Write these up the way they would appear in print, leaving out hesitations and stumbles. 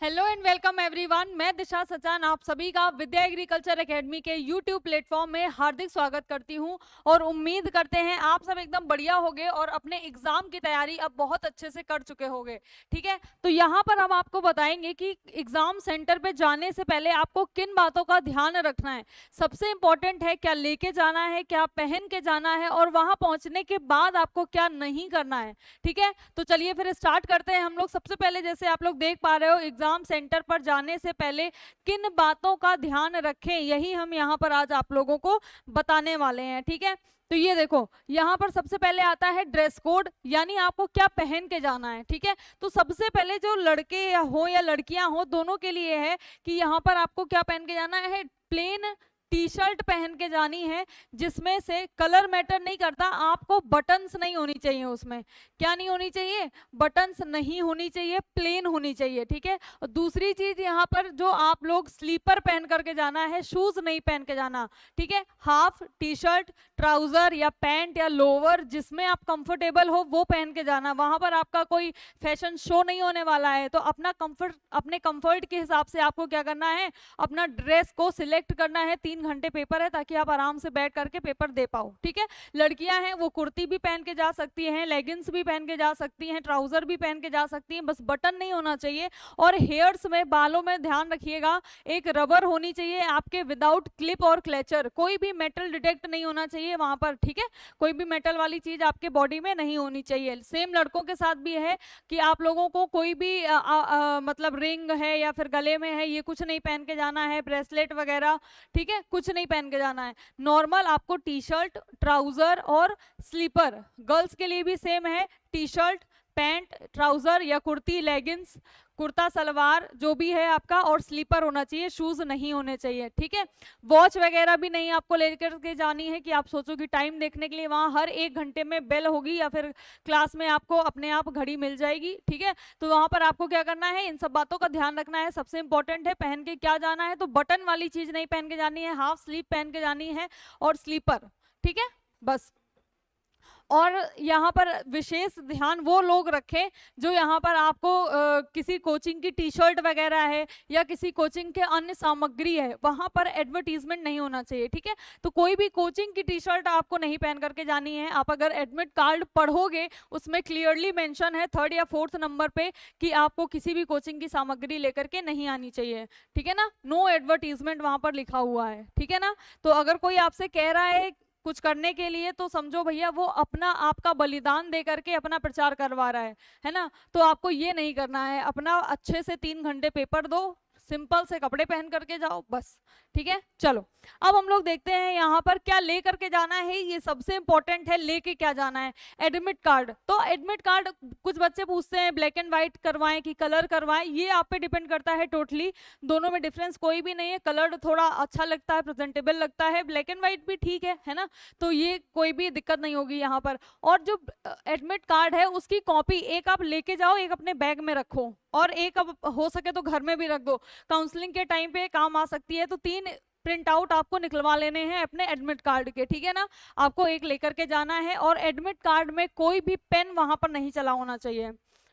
Hello and welcome everyone. मैं दिशा सचान आप सभी का विद्या एग्रीकल्चर एकेडमी के यूट्यूब प्लेटफॉर्म में हार्दिक स्वागत करती हूं और उम्मीद करते हैं आप सब एकदम बढ़िया होंगे और अपने एग्जाम की तैयारी अब बहुत अच्छे से कर चुके होंगे। ठीक है, तो यहाँ पर हम आपको बताएंगे कि एग्जाम सेंटर पे जाने से पहले आपको किन बातों का ध्यान रखना है। सबसे इंपॉर्टेंट है क्या लेके जाना है, क्या पहन के जाना है और वहां पहुंचने के बाद आपको क्या नहीं करना है। ठीक है, तो चलिए फिर स्टार्ट करते हैं हम लोग। सबसे पहले जैसे आप लोग देख पा रहे हो, एग्जाम सेंटर पर जाने से पहले किन बातों का ध्यान रखें, यही हम यहाँ पर आज आप लोगों को बताने वाले हैं। ठीक है, तो ये देखो यहाँ पर सबसे पहले आता है ड्रेस कोड, यानी आपको क्या पहन के जाना है। ठीक है, तो सबसे पहले जो लड़के हो या लड़कियां हो दोनों के लिए है कि यहाँ पर आपको क्या पहन के जाना है। प्लेन टी शर्ट पहन के जानी है जिसमें से कलर मैटर नहीं करता, आपको बटन्स नहीं होनी चाहिए। उसमें क्या नहीं होनी चाहिए, बटन्स नहीं होनी चाहिए, प्लेन होनी चाहिए। ठीक है, और दूसरी चीज यहाँ पर जो आप लोग स्लीपर पहन करके जाना है, शूज नहीं पहन के जाना। ठीक है, हाफ टी शर्ट, ट्राउजर या पैंट या लोअर जिसमें आप कंफर्टेबल हो वो पहन के जाना। वहां पर आपका कोई फैशन शो नहीं होने वाला है, तो अपना कंफर्ट, अपने कंफर्ट के हिसाब से आपको क्या करना है, अपना ड्रेस को सिलेक्ट करना है। 3 घंटे पेपर है ताकि आप आराम से बैठ करके पेपर दे पाओ। ठीक है, लड़कियां हैं वो कुर्ती भी पहन के जा सकती हैं, लेगिंग्स भी पहन के जा सकती हैं, ट्राउजर भी पहन के जा सकती हैं, बस बटन नहीं होना चाहिए। और हेयर्स में, बालों में ध्यान रखिएगा, एक रबर होनी चाहिए आपके विदाउट क्लिप और क्लेचर। कोई भी मेटल डिटेक्ट नहीं होना चाहिए वहां पर। ठीक है, कोई भी मेटल वाली चीज आपके बॉडी में नहीं होनी चाहिए। सेम लड़कों के साथ भी है कि आप लोगों को कोई भी मतलब रिंग है या फिर गले में है ये कुछ नहीं पहन के जाना है, ब्रेसलेट वगैरह। ठीक है, कुछ नहीं पहन के जाना है। नॉर्मल आपको टी शर्ट, ट्राउजर और स्लीपर, गर्ल्स के लिए भी सेम है, टी शर्ट, पैंट, ट्राउजर या कुर्ती, लेगिंग्स, कुर्ता सलवार जो भी है आपका, और स्लीपर होना चाहिए, शूज नहीं होने चाहिए। ठीक है, वॉच वगैरह भी नहीं आपको लेकर के जानी है कि आप सोचो कि टाइम देखने के लिए वहां हर 1 घंटे में बेल होगी या फिर क्लास में आपको अपने आप घड़ी मिल जाएगी। ठीक है, तो वहां पर आपको क्या करना है, इन सब बातों का ध्यान रखना है। सबसे इंपॉर्टेंट है पहन के क्या जाना है, तो बटन वाली चीज नहीं पहन के जानी है, हाफ स्लीव पहन के जानी है और स्लीपर। ठीक है, बस। और यहाँ पर विशेष ध्यान वो लोग रखें जो यहाँ पर आपको किसी कोचिंग की टी शर्ट वगैरह है या किसी कोचिंग के अन्य सामग्री है, वहां पर एडवर्टीजमेंट नहीं होना चाहिए। ठीक है, तो कोई भी कोचिंग की टी शर्ट आपको नहीं पहन करके जानी है। आप अगर एडमिट कार्ड पढ़ोगे उसमें क्लियरली मेंशन है 3rd या 4th नंबर पे कि आपको किसी भी कोचिंग की सामग्री लेकर के नहीं आनी चाहिए। ठीक है ना, नो एडवर्टीजमेंट वहां पर लिखा हुआ है। ठीक है ना, तो अगर कोई आपसे कह रहा है कुछ करने के लिए तो समझो भैया वो अपना आपका बलिदान दे करके अपना प्रचार करवा रहा है ना। तो आपको ये नहीं करना है, अपना अच्छे से 3 घंटे पेपर दो, सिंपल से कपड़े पहन करके जाओ बस। ठीक है, चलो अब हम लोग देखते हैं यहाँ पर क्या ले करके जाना है। ये सबसे इंपॉर्टेंट है, लेके क्या जाना है। एडमिट कार्ड, तो एडमिट कार्ड कुछ बच्चे पूछते हैं ब्लैक एंड व्हाइट करवाएं कि कलर करवाएं, ये आप पे डिपेंड करता है टोटली। दोनों में डिफरेंस कोई भी नहीं है, कलर थोड़ा अच्छा लगता है, प्रेजेंटेबल लगता है, ब्लैक एंड व्हाइट भी ठीक है ना, तो ये कोई भी दिक्कत नहीं होगी यहाँ पर। और जो एडमिट कार्ड है उसकी कॉपी एक आप लेके जाओ, एक अपने बैग में रखो और एक अब हो सके तो घर में भी रख दो, काउंसलिंग के टाइम पे काम आ सकती है। तो 3 प्रिंट आउट आपको निकलवा लेने हैं अपने एडमिट कार्ड के। ठीक है ना, आपको एक लेकर के जाना है और एडमिट कार्ड में कोई भी पेन वहां पर नहीं चला होना चाहिए।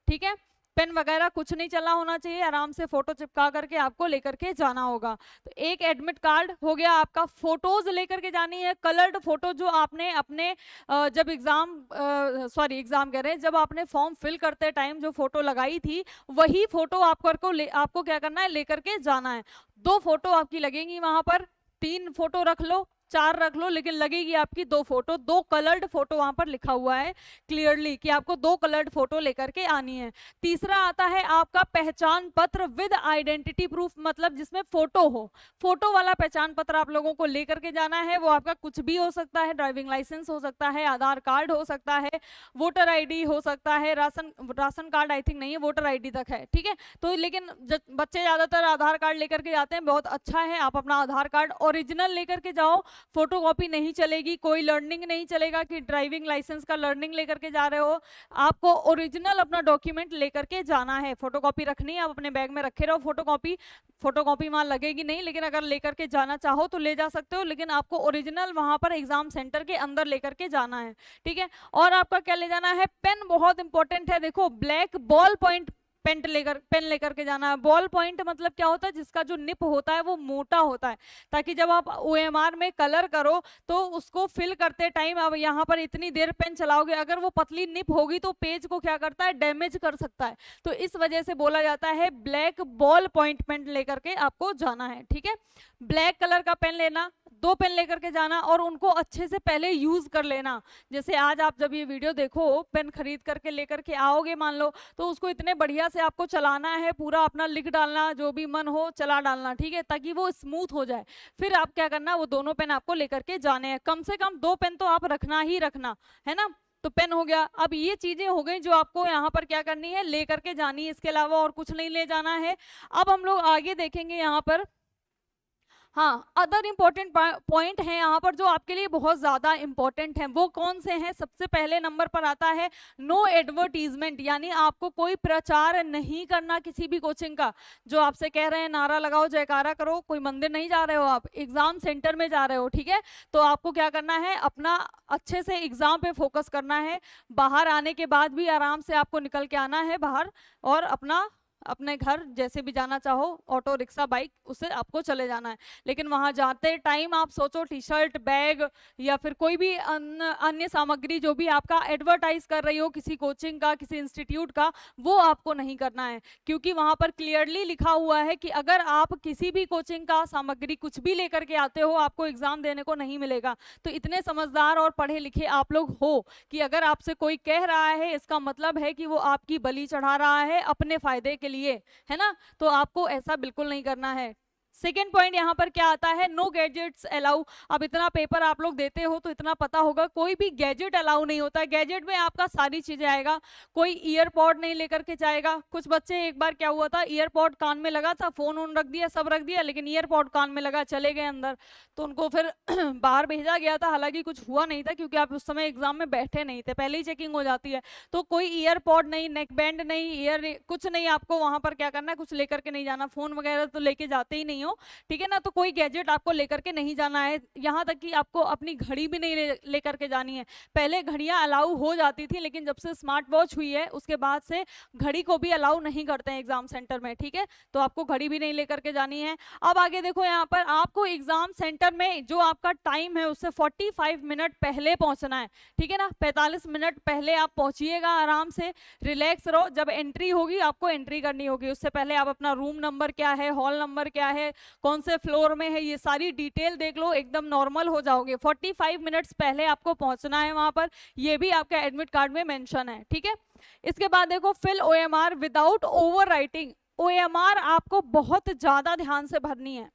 ठीक है, पेन वगैरह कुछ नहीं चला होना चाहिए, आराम से फोटो चिपका करके आपको लेकर के जाना होगा। तो एक एडमिट कार्ड हो गया आपका। फोटोज लेकर के जानी है, कलर्ड फोटो जो आपने अपने जब एग्जाम कह रहे हैं, जब आपने फॉर्म फिल करते टाइम जो फोटो लगाई थी वही फोटो आपको क्या करना है, लेकर के जाना है। 2 फोटो आपकी लगेंगी वहां पर, 3 फोटो रख लो, 4 रख लो, लेकिन लगेगी आपकी 2 फोटो। 2 कलर्ड फोटो वहां पर लिखा हुआ है क्लियरली कि आपको 2 कलर्ड फोटो लेकर के आनी है। तीसरा आता है आपका पहचान पत्र विद आइडेंटिटी प्रूफ, मतलब जिसमें फोटो हो। फोटो वाला पहचान पत्र आप लोगों को लेकर के जाना है। वो आपका कुछ भी हो सकता है, ड्राइविंग लाइसेंस हो सकता है, आधार कार्ड हो सकता है, वोटर आईडी हो सकता है, राशन कार्ड आई थिंक नहीं है, वोटर आईडी तक है। ठीक है, तो लेकिन बच्चे ज्यादातर आधार कार्ड लेकर के जाते हैं, बहुत अच्छा है, आप अपना आधार कार्ड ओरिजिनल लेकर के जाओ, फोटोकॉपी नहीं चलेगी। कोई लर्निंग नहीं चलेगा कि ड्राइविंग लाइसेंस का लर्निंग लेकर के जा रहे हो, आपको ओरिजिनल अपना डॉक्यूमेंट लेकर के जाना है। फोटोकॉपी रखनी है, आप अपने बैग में रखे रहो फोटोकॉपी वहां लगेगी नहीं, लेकिन अगर लेकर के जाना चाहो तो ले जा सकते हो, लेकिन आपको ओरिजिनल वहां पर एग्जाम सेंटर के अंदर लेकर के जाना है। ठीक है, और आपका क्या ले जाना है, पेन बहुत इंपॉर्टेंट है। देखो ब्लैक बॉल पॉइंट पेन लेकर के जाना है। बॉल पॉइंट मतलब क्या होता है, जिसका जो निप होता है वो मोटा होता है, ताकि जब आप OMR में कलर करो तो उसको फिल करते टाइम अब यहाँ पर इतनी देर पेन चलाओगे, अगर वो पतली निप होगी तो पेज को क्या करता है, डैमेज कर सकता है। तो इस वजह से बोला जाता है ब्लैक बॉल पॉइंट पेन लेकर के आपको जाना है। ठीक है, ब्लैक कलर का पेन लेना, 2 पेन लेकर के जाना और उनको अच्छे से पहले यूज कर लेना। जैसे आज आप जब ये वीडियो देखो, पेन खरीद करके लेकर के आओगे मान लो, तो उसको इतने बढ़िया से आपको चलाना है, पूरा अपना लिख डालना, जो भी मन हो चला डालना, ठीक है, ताकि वो स्मूथ हो जाए। फिर आप क्या करना, वो दोनों पेन आपको लेकर के जाने हैं। कम से कम 2 पेन तो आप रखना ही रखना है ना। तो पेन हो गया। अब ये चीजें हो गई जो आपको यहाँ पर क्या करनी है, लेकर के जानी है, इसके अलावा और कुछ नहीं ले जाना है। अब हम लोग आगे देखेंगे यहाँ पर, हाँ, अदर इंपॉर्टेंट पॉइंट है यहाँ पर जो आपके लिए बहुत ज्यादा इंपॉर्टेंट है। वो कौन से हैं? सबसे पहले नंबर पर आता है नो एडवर्टीजमेंट, यानी आपको कोई प्रचार नहीं करना किसी भी कोचिंग का। जो आपसे कह रहे हैं नारा लगाओ, जयकारा करो, कोई मंदिर नहीं जा रहे हो, आप एग्जाम सेंटर में जा रहे हो, ठीक है, तो आपको क्या करना है, अपना अच्छे से एग्जाम पे फोकस करना है। बाहर आने के बाद भी आराम से आपको निकल के आना है बाहर, और अपने घर जैसे भी जाना चाहो, ऑटो रिक्शा बाइक, उससे आपको चले जाना है। लेकिन वहां जाते टाइम आप सोचो टी शर्ट, बैग या फिर कोई भी अन्य सामग्री जो भी आपका एडवर्टाइज कर रही हो किसी कोचिंग का, किसी इंस्टीट्यूट का, वो आपको नहीं करना है। क्योंकि वहां पर क्लियरली लिखा हुआ है कि अगर आप किसी भी कोचिंग का सामग्री कुछ भी लेकर के आते हो, आपको एग्जाम देने को नहीं मिलेगा। तो इतने समझदार और पढ़े लिखे आप लोग हो कि अगर आपसे कोई कह रहा है, इसका मतलब है कि वो आपकी बलि चढ़ा रहा है अपने फायदे के लिए, है ना। तो आपको ऐसा बिल्कुल नहीं करना है। सेकेंड पॉइंट यहाँ पर क्या आता है, नो गैजेट्स अलाउ। अब इतना पेपर आप लोग देते हो तो इतना पता होगा, कोई भी गैजेट अलाउ नहीं होता है। गैजेट में आपका सारी चीजें आएगा, कोई ईयरपॉड नहीं लेकर के जाएगा। कुछ बच्चे, एक बार क्या हुआ था, ईयरपॉड कान में लगा था, फोन ऑन रख दिया, सब रख दिया, लेकिन ईयरपॉड कान में लगा, चले गए अंदर, तो उनको फिर बाहर भेजा गया था। हालांकि कुछ हुआ नहीं था क्योंकि आप उस समय एग्जाम में बैठे नहीं थे, पहले ही चेकिंग हो जाती है। तो कोई ईयरपॉड नहीं, नेक बैंड नहीं, ईयर कुछ नहीं, आपको वहां पर क्या करना है, कुछ लेकर के नहीं जाना। फोन वगैरह तो लेके जाते ही नहीं हो, ठीक है ना। तो कोई गैजेट आपको लेकर के नहीं जाना है। यहाँ तक कि आपको अपनी घड़ी भी नहीं लेकर के जानी है। पहले घड़ियां अलाउ हो जाती थी, लेकिन जब से स्मार्ट वॉच हुई है उसके बाद से घड़ी को भी अलाउ नहीं करते हैं एग्जाम सेंटर में, ठीक है। तो आपको घड़ी भी नहीं लेकर के जानी है। अब आगे देखो, यहाँ पर आपको एग्जाम सेंटर में जो आपका टाइम है उससे 45 मिनट पहले पहुंचना है, ठीक है ना। 45 मिनट पहले आप पहुंचिएगा, आराम से रिलैक्स रहो। जब एंट्री होगी आपको एंट्री करनी होगी, उससे पहले आप अपना रूम नंबर क्या है, हॉल नंबर क्या है, कौन से फ्लोर में है, ये सारी डिटेल देख लो, एकदम नॉर्मल हो जाओगे। 45 मिनट्स पहले आपको पहुंचना है वहां पर, ये भी आपके एडमिट कार्ड में मेंशन है, ठीक है। इसके बाद देखो, fill OMR without over writing. OMR आपको बहुत ज्यादा ध्यान से भरनी है,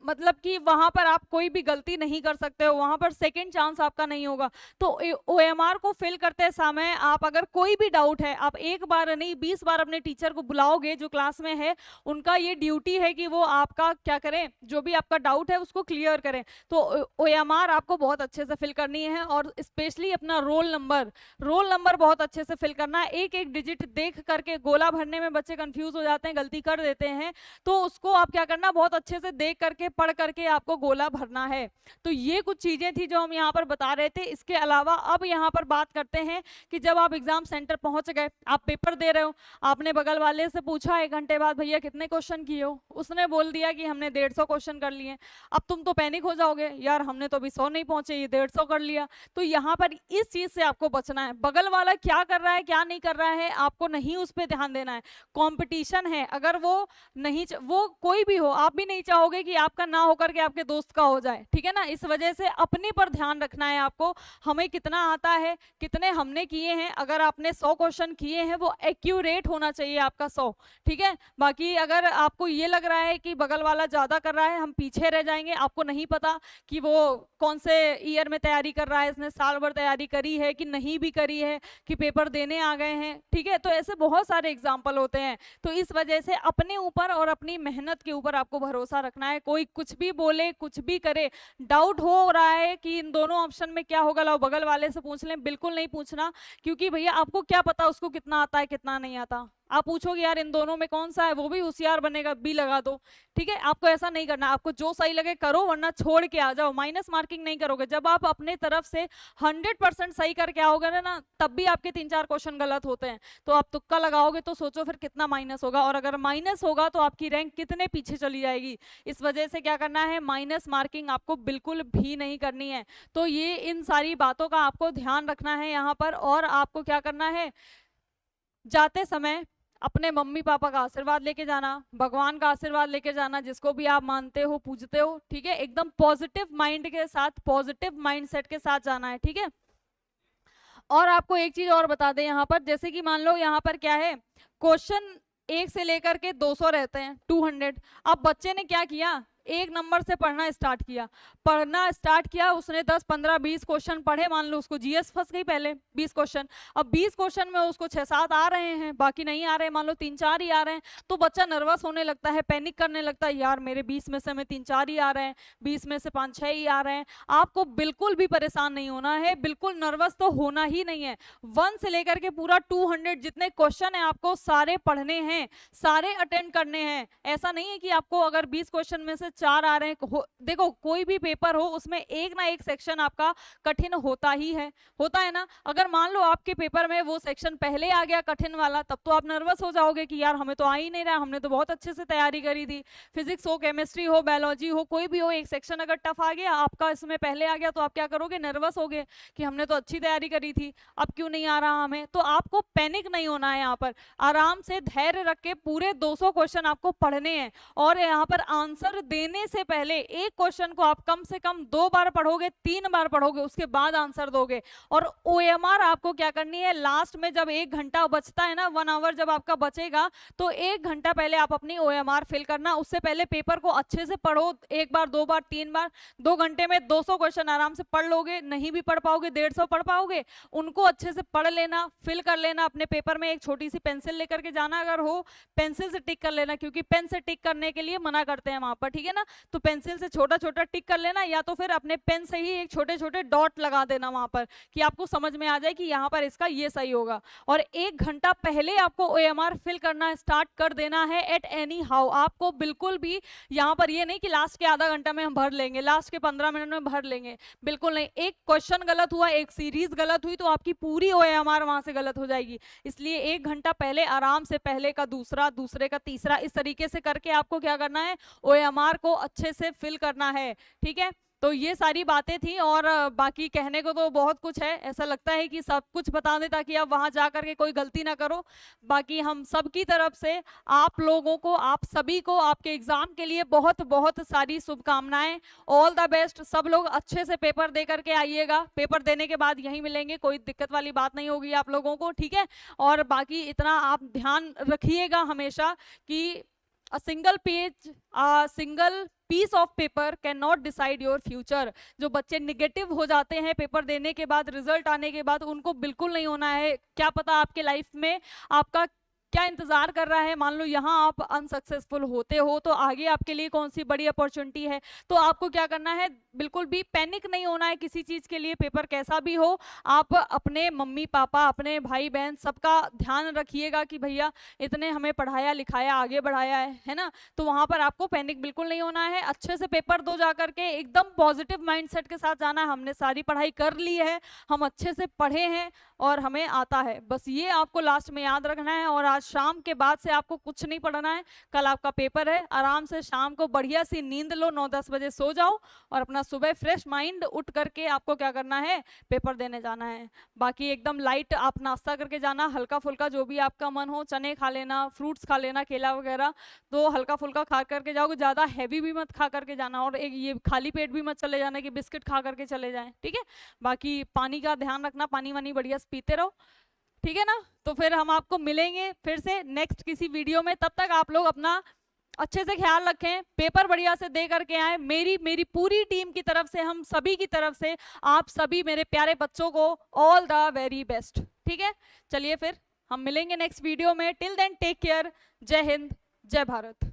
मतलब कि वहां पर आप कोई भी गलती नहीं कर सकते हो, वहां पर सेकंड चांस आपका नहीं होगा। तो OMR को फिल करते समय आप अगर कोई भी डाउट है, आप एक बार नहीं 20 बार अपने टीचर को बुलाओगे जो क्लास में है, उनका ये ड्यूटी है कि वो आपका क्या करें, जो भी आपका डाउट है उसको क्लियर करें। तो OMR आपको बहुत अच्छे से फिल करनी है, और स्पेशली अपना रोल नंबर बहुत अच्छे से फिल करना है। एक एक डिजिट देख करके, गोला भरने में बच्चे कंफ्यूज हो जाते हैं, गलती कर देते हैं, तो उसको आप क्या करना, बहुत अच्छे से देख करके पढ़ करके आपको गोला भरना है। तो ये कुछ चीजें थी जो हम यहाँ पर बता रहे थे। इसके अलावा अब यहाँ पर बात करते हैं कि जब आप एग्जाम सेंटर पहुंच गए, आप पेपर दे रहे हो, आपने बगल वाले से पूछा 1 घंटे बाद, भैया कितने क्वेश्चन किए हो, उसने बोल दिया कि हमने 150 क्वेश्चन कर लिए। अब तुम तो पैनिक हो जाओगे, यार हमने तो अभी 100 नहीं पहुंचे, ये 150 कर लिया। तो यहाँ पर इस चीज से आपको बचना है। बगल वाला क्या कर रहा है, क्या नहीं कर रहा है, आपको नहीं उस पर ध्यान देना है। कॉम्पिटिशन है, अगर वो नहीं, वो कोई भी हो, आप भी नहीं चाहोगे कि आपका ना होकर के आपके दोस्त का हो जाए, ठीक है ना। इस वजह से अपने पर ध्यान रखना है आपको, हमें कितना आता है, कितने हमने किए हैं। अगर आपने 100 क्वेश्चन किए हैं, वो एक्यूरेट होना चाहिए आपका 100, ठीक है। बाकी अगर आपको ये लग रहा है कि बगल वाला ज्यादा कर रहा है, हम पीछे रह जाएंगे, आपको नहीं पता कि वो कौन से ईयर में तैयारी कर रहा है, इसने साल भर तैयारी करी है कि नहीं भी करी है, कि पेपर देने आ गए हैं, ठीक है। तो ऐसे बहुत सारे एग्जाम्पल होते हैं। तो इस वजह से अपने ऊपर और अपनी मेहनत के ऊपर आपको भरोसा रखना है। कोई कुछ भी बोले, कुछ भी करे, डाउट हो रहा है कि इन दोनों ऑप्शन में क्या होगा, लाओ बगल वाले से पूछ लें, बिल्कुल नहीं पूछना। क्योंकि भैया आपको क्या पता उसको कितना आता है कितना नहीं आता। आप पूछोगे यार इन दोनों में कौन सा है, वो भी होशियार बनेगा, बी लगा दो। ठीक है, आपको ऐसा नहीं करना, आपको जो सही लगे करो, वरना छोड़ के आ जाओ। माइनस मार्किंग नहीं करोगे। जब आप अपने तरफ से 100% सही करके आओगे ना, तब भी आपके 3-4 क्वेश्चन गलत होते हैं, तो आप तुक्का लगाओगे तो सोचो फिर कितना माइनस होगा, और अगर माइनस होगा तो आपकी रैंक कितने पीछे चली जाएगी। इस वजह से क्या करना है, माइनस मार्किंग आपको बिल्कुल भी नहीं करनी है। तो ये इन सारी बातों का आपको ध्यान रखना है यहाँ पर। और आपको क्या करना है, जाते समय अपने मम्मी पापा का आशीर्वाद लेके जाना, भगवान का आशीर्वाद लेके जाना, जिसको भी आप मानते हो पूजते हो। ठीक है, एकदम पॉजिटिव माइंड के साथ, पॉजिटिव माइंडसेट के साथ जाना है। ठीक है, और आपको एक चीज और बता दें यहाँ पर, जैसे कि मान लो यहाँ पर क्या है, क्वेश्चन 1 से लेकर के 200 रहते हैं, 200। अब बच्चे ने क्या किया, 1 नंबर से पढ़ना स्टार्ट किया, उसने 10, 15, 20 क्वेश्चन पढ़े, मान लो उसको जीएस फंस गई पहले 20 क्वेश्चन। अब 20 क्वेश्चन में उसको 6-7 आ रहे हैं, बाकी नहीं आ रहे, मान लो 3-4 ही आ रहे हैं, तो बच्चा नर्वस होने लगता है, पैनिक करने लगता है, यार मेरे 20 में से 3-4 ही आ रहे हैं, 20 में से 5-6 ही आ रहे हैं। आपको बिल्कुल भी परेशान नहीं होना है, बिल्कुल नर्वस तो होना ही नहीं है। 1 से लेकर के पूरा 200 जितने क्वेश्चन है आपको सारे पढ़ने हैं, सारे अटेंड करने हैं। ऐसा नहीं है कि आपको अगर 20 क्वेश्चन में से 4 आ रहे हैं, देखो कोई भी पेपर हो उसमें एक ना एक सेक्शन आपका कठिन होता ही है, होता है ना। अगर मान लो आपके पेपर में वो सेक्शन पहले आ गया कठिन वाला, तब तो आप नर्वस हो जाओगे कि यार हमें तो आ ही नहीं रहा, हमने तो बहुत अच्छे से तैयारी करी थी। फिजिक्स हो, केमिस्ट्री हो, बायोलॉजी हो, कोई भी हो, एक सेक्शन अगर टफ आ गया आपका, इसमें पहले आ गया, तो आप क्या करोगे, नर्वस होगे कि हमने तो अच्छी तैयारी करी थी, अब क्यों नहीं आ रहा हमें। तो आपको पैनिक नहीं होना है, यहाँ पर आराम से धैर्य रख के पूरे 200 क्वेश्चन आपको पढ़ने हैं। और यहाँ पर आंसर देने से पहले एक क्वेश्चन को आप कम से कम 2 बार पढ़ोगे, 3 बार पढ़ोगे, उसके बाद आंसर दोगे। और ओएमआर आपको क्या करनी है, लास्ट में जब 1 घंटा बचता है ना, 1 आवर जब आपका बचेगा, तो 1 घंटा पहले आप अपनी ओएमआर फिल करना। उससे पहले पेपर को अच्छे से पढ़ो, 1 बार, 2 बार, 3 बार। 2 घंटे में 200 क्वेश्चन आराम से पढ़ लोगे। नहीं भी पढ़ पाओगे, 150 पढ़ पाओगे, उनको अच्छे से पढ़ लेना, फिल कर लेना। अपने पेपर में एक छोटी सी पेंसिल लेकर के जाना, अगर हो पेंसिल से टिक कर लेना, क्योंकि पेन से टिक करने के लिए मना करते हैं वहां पर। ठीक है ना, तो पेंसिल से छोटा छोटा टिक कर लेना, या तो फिर अपने पेन से ही एक छोटे छोटे डॉट लगा देना वहां पर, कि आपको समझ में आ जाए कि यहाँ पर इसका ये सही होगा। और 1 घंटा पहले आपको ओएमआर फिल करना स्टार्ट कर देना है एट एनी हाउ। आपको बिल्कुल भी यहाँ पर ये नहीं कि लास्ट के आधा घंटा में हम भर लेंगे, लास्ट के 15 मिनट में भर लेंगे, बिल्कुल नहीं। एक क्वेश्चन गलत हुआ, एक सीरीज गलत हुई, तो आपकी पूरी ओएमआर वहां से गलत हो जाएगी। इसलिए 1 घंटा पहले आराम से पहले का दूसरा, दूसरे का तीसरा, इस तरीके से करके आपको क्या करना है, ओएमआर को अच्छे से फिल करना है। ठीक है, तो ये सारी बातें थी। और बाकी कहने को तो बहुत कुछ है, ऐसा लगता है कि सब कुछ बता दें ताकि आप वहां जा करके कोई गलती ना करो। बाकी हम सबकी तरफ से आप लोगों को, आप सभी को आपके एग्जाम के लिए बहुत बहुत सारी शुभकामनाएं। All the best. सब लोग अच्छे से पेपर दे करके आइएगा, पेपर देने के बाद यहीं मिलेंगे, कोई दिक्कत वाली बात नहीं होगी आप लोगों को। ठीक है, और बाकी इतना आप ध्यान रखिएगा हमेशा कि a single piece of paper cannot decide your future। जो बच्चे निगेटिव हो जाते हैं पेपर देने के बाद, रिजल्ट आने के बाद, उनको बिल्कुल नहीं होना है। क्या पता आपके लाइफ में आपका क्या इंतजार कर रहा है। मान लो यहाँ आप अनसक्सेसफुल होते हो, तो आगे आपके लिए कौन सी बड़ी अपॉर्चुनिटी है। तो आपको क्या करना है, बिल्कुल भी पैनिक नहीं होना है किसी चीज के लिए। पेपर कैसा भी हो, आप अपने मम्मी पापा, अपने भाई बहन, सबका ध्यान रखिएगा कि भैया इतने हमें पढ़ाया लिखाया, आगे बढ़ाया है ना। तो वहां पर आपको पैनिक बिल्कुल नहीं होना है। अच्छे से पेपर दो जा करके, एकदम पॉजिटिव माइंडसेट के साथ जाना है। हमने सारी पढ़ाई कर ली है, हम अच्छे से पढ़े हैं और हमें आता है, बस ये आपको लास्ट में याद रखना है। और आज शाम के बाद से आपको कुछ नहीं पढ़ना है, कल आपका पेपर है। आराम से शाम को बढ़िया सी नींद लो, 9-10 बजे सो जाओ, और अपना सुबह फ्रेश माइंड उठ करके आपको क्या करना है, पेपर देने जाना है। बाकी एकदम लाइट आप नाश्ता करके जाना, हल्का फुल्का जो भी आपका मन हो, चने खा लेना, फ्रूट्स खा लेना, केला वगैरह, तो हल्का फुल्का खा करके जाओगे, ज्यादा हैवी भी मत खा करके जाना। और एक ये खाली पेट भी मत चले जाना कि बिस्किट खा करके चले जाएं। ठीक है, बाकी पानी का ध्यान रखना, पानी वानी बढ़िया पीते रहो। ठीक है ना, तो फिर हम आपको मिलेंगे फिर से नेक्स्ट किसी वीडियो में। तब तक आप लोग अपना अच्छे से ख्याल रखें, पेपर बढ़िया से दे करके आए। मेरी पूरी टीम की तरफ से, हम सभी की तरफ से, आप सभी मेरे प्यारे बच्चों को ऑल द वेरी बेस्ट। ठीक है, चलिए फिर हम मिलेंगे नेक्स्ट वीडियो में। Till then take care. जय हिंद, जय भारत।